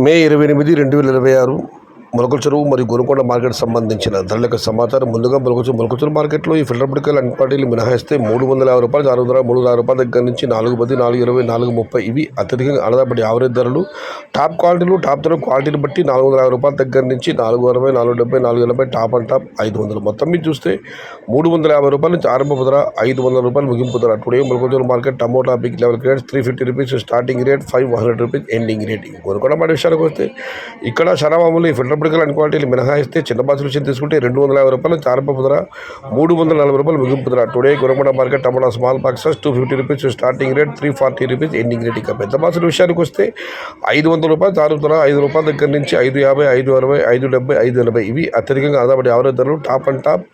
మే 28, 2026 మొలకల చెరువు మరియు గోనుకొండ మార్కెట్ సంబంధించిన ధరలకు సమాచారం. ముందుగా మొలకల మార్కెట్లో ఈ ఫిల్టర్ బుడికలు అన్ని పార్టీలు మినహాయిస్తే ₹350, ₹600 దగ్గర నుంచి 410, 420, 430 ఇవి అత్యధికంగా ఆధారపడి యావరేజ్ ధరలు. టాప్ క్వాలిటీలు టాప్ ధరలు క్వాలిటీని బట్టి ₹450 దగ్గర నుంచి 460, 470, 480 టాప్ అండ్ టాప్ 500. మొత్తం మీద చూస్తే ₹350 నుంచి ఆరంభపు ధర, ₹500 ముగింపు ధర. Today Molakala Cheruvu market tomato big level grades ₹350 starting rate, ₹500 ending rate. Gonukonda market విషయానికి వస్తే ఇక్కడ శరామామూలు ఈ ఫిల్టర్ బుడికలు అన్ని క్వాలిటీలు మినహాయిస్తే చిన్న బాక్సుల విషయం తీసుకుంటే ₹250 నుంచి ఆరంభపు ధర, ₹340 ముగింపు ధర. Today Gonukonda market tomato small boxes ₹250 starting rate, ₹340 ending rate. ఇక పెద్ద బాక్సుల విషయానికి వస్తే ₹500 ఆరంభ ధర, ₹5 దగ్గర నుంచి 550, 560, 570, 580 ఇవి అత్యధికంగా ఆధారపడి యావరేజ్ ధరలు. టాప్ అండ్ టాప్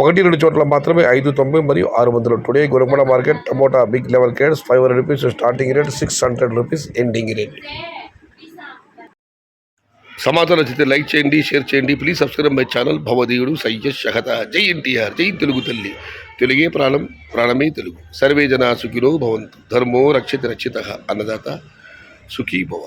1-2 చోట్ల మాత్రమే 590 మరియు 600. Today Gonukonda market tomato big level grades ₹500 starting rate, ₹600 ending rate. సమాచారం నచ్చితే లైక్ చేయండి, షేర్ చేయండి. Please subscribe my channel. భవదీయుడు సయ్యద్ షహత. జై ఎన్టీఆర్, జై తెలుగు తల్లి. తెలుగే ప్రాణం, ప్రాణమే తెలుగు. సర్వే జనా సుఖినో భవంతు. ధర్మో రక్షిత రక్షితః. అన్నదాత సుఖీ భవ.